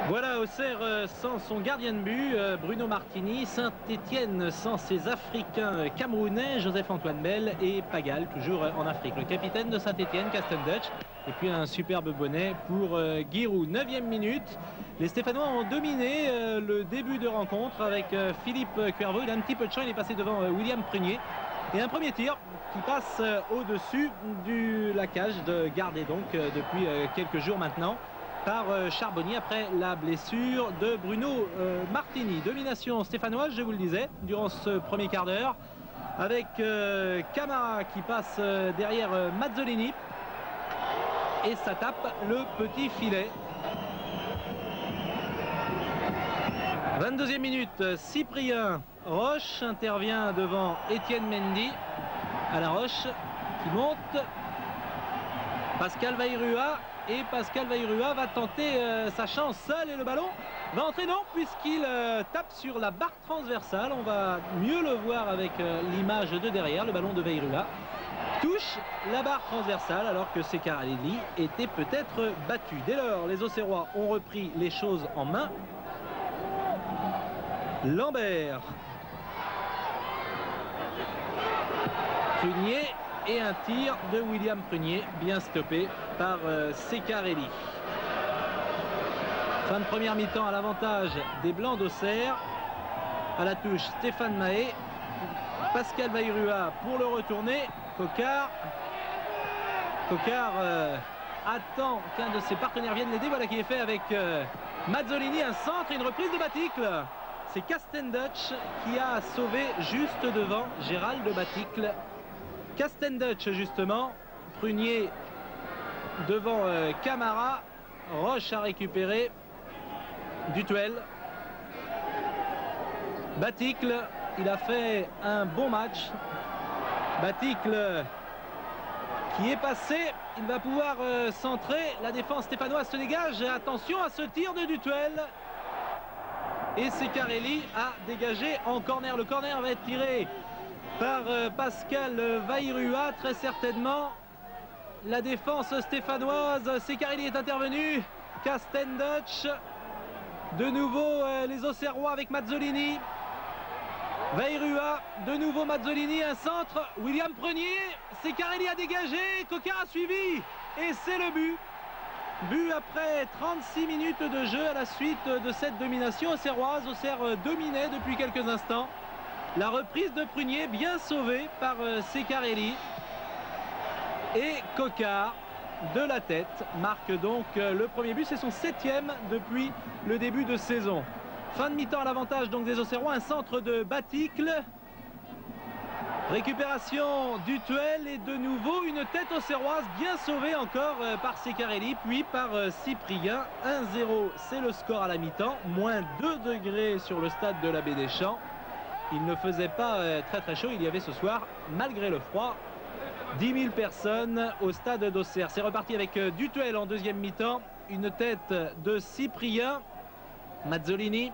Voilà, Auxerre sans son gardien de but, Bruno Martini, Saint-Étienne sans ses Africains camerounais, Joseph-Antoine Bell et Pagal, toujours en Afrique. Le capitaine de Saint-Étienne, Kasten Dutch, et puis un superbe bonnet pour Giroud. 9e minute, les Stéphanois ont dominé le début de rencontre avec Philippe Cuervo. Il a un petit peu de champ, il est passé devant William Prunier. Et un premier tir qui passe au-dessus de la cage de gardé donc depuis quelques jours maintenant par Charbonnier après la blessure de Bruno Martini. Domination stéphanoise, je vous le disais, durant ce premier quart d'heure, avec Camara qui passe derrière Mazzolini et ça tape le petit filet. 22e minute, Cyprien Roche intervient devant Étienne Mendy à la Roche qui monte. Pascal Vairua. Et Pascal Vairua va tenter sa chance seul et le ballon va entrer, non, puisqu'il tape sur la barre transversale. On va mieux le voir avec l'image de derrière. Le ballon de Vairua touche la barre transversale alors que Secarelli était peut-être battu. Dès lors, les Auxerrois ont repris les choses en main. Lambert, Prunier et un tir de William Prunier bien stoppé par Secarelli. Fin de première mi-temps à l'avantage des Blancs d'Auxerre. À la touche Stéphane Mahé, Pascal Vairua pour le retourner. Coquard attend qu'un de ses partenaires vienne l'aider. Voilà qui est fait avec Mazzolini, un centre et une reprise de Baticle. C'est Kasten Dutch qui a sauvé juste devant Gérald de Baticle. Kasten Dutch justement, Prunier devant Camara, Roche a récupéré Dutuel. Baticle, il a fait un bon match. Baticle qui est passé, il va pouvoir centrer. La défense stéphanoise se dégage. Attention à ce tir de Dutuel. Et Secarelli a dégagé en corner. Le corner va être tiré par Pascal Vairua, très certainement. La défense stéphanoise, Secarelli est intervenu. Kasten Dutch. De nouveau les Auxerrois avec Mazzolini. Vairua, de nouveau Mazzolini, un centre. William Prunier, Secarelli a dégagé. Coquard a suivi. Et c'est le but. But après 36 minutes de jeu à la suite de cette domination auxerroise. Auxerre dominait depuis quelques instants. La reprise de Prunier bien sauvée par Secarelli. Et Coquard de la tête marque donc le premier but. C'est son 7e depuis le début de saison. Fin de mi-temps à l'avantage donc des Auxerrois. Un centre de Baticle. Récupération Dutuel et de nouveau une tête auxerroise bien sauvée encore par Secarelli puis par Cyprien. 1-0, c'est le score à la mi-temps. Moins 2 degrés sur le stade de la Baie des Champs. Il ne faisait pas très chaud. Il y avait ce soir, malgré le froid, 10 000 personnes au stade d'Auxerre. C'est reparti avec Dutuel en deuxième mi-temps. Une tête de Cyprien. Mazzolini.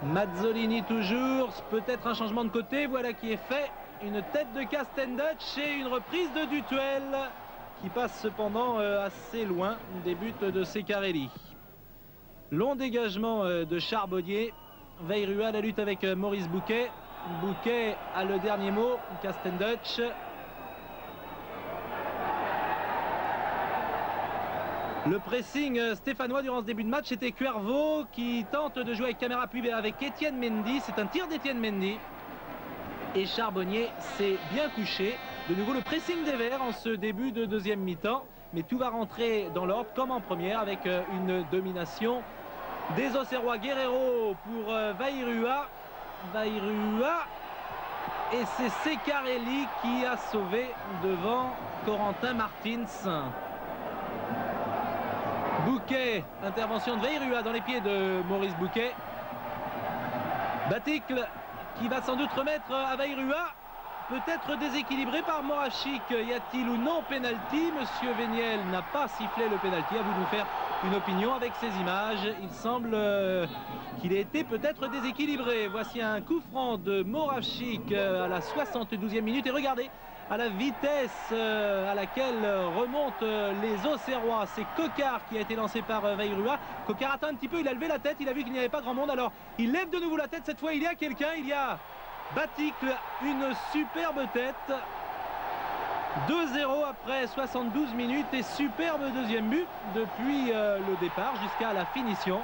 Mazzolini toujours, peut-être un changement de côté, voilà qui est fait. Une tête de Kasten Dutch et une reprise de Dutuel qui passe cependant assez loin des buts de Secarelli. Long dégagement de Charbonnier. Vairua à la lutte avec Maurice Bouquet. Bouquet a le dernier mot, Kasten Dutch. Le pressing stéphanois durant ce début de match, c'était Cuervo qui tente de jouer avec Camara puis avec Étienne Mendy. C'est un tir d'Étienne Mendy. Et Charbonnier s'est bien couché. De nouveau le pressing des Verts en ce début de deuxième mi-temps. Mais tout va rentrer dans l'ordre comme en première avec une domination des Auxerrois. Guerrero pour Vairua. Vairua. Et c'est Secarelli qui a sauvé devant Corentin Martins. Bouquet, intervention de Vairua dans les pieds de Maurice Bouquet. Baticle qui va sans doute remettre à Vairua. Peut-être déséquilibré par Moravchik. Y a-t-il ou non pénalty? Monsieur Véniel n'a pas sifflé le pénalty. À vous de nous faire une opinion avec ces images. Il semble qu'il ait été peut-être déséquilibré. Voici un coup franc de Moravchik à la 72e minute. Et regardez à la vitesse à laquelle remontent les Auxerrois. C'est Coquard qui a été lancé par Veyrua. Coquard attend un petit peu, il a levé la tête, il a vu qu'il n'y avait pas grand monde, alors il lève de nouveau la tête. Cette fois il y a quelqu'un, il y a Baticle, une superbe tête. 2-0 après 72 minutes et superbe deuxième but depuis le départ jusqu'à la finition.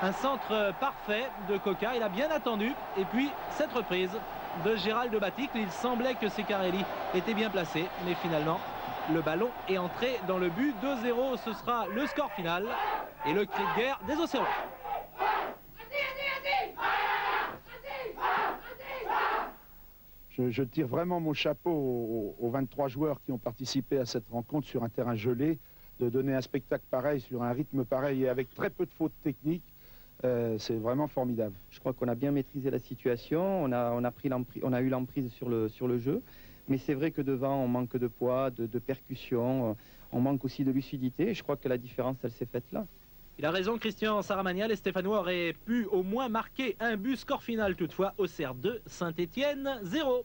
Un centre parfait de Coquard, il a bien attendu. Et puis cette reprise de Gérald Baticle, il semblait que Ceccarelli était bien placé, mais finalement le ballon est entré dans le but. 2-0, ce sera le score final et le cri de guerre des Auxerrois. Je tire vraiment mon chapeau aux 23 joueurs qui ont participé à cette rencontre sur un terrain gelé, de donner un spectacle pareil sur un rythme pareil et avec très peu de fautes techniques. C'est vraiment formidable. Je crois qu'on a bien maîtrisé la situation, on a eu l'emprise sur le jeu, mais c'est vrai que devant on manque de poids, de percussion, on manque aussi de lucidité, et je crois que la différence elle s'est faite là. Il a raison, Christian Saramagna, les Stéphanois auraient pu au moins marquer un but. Score final toutefois, Auxerre 2, Saint-Étienne 0.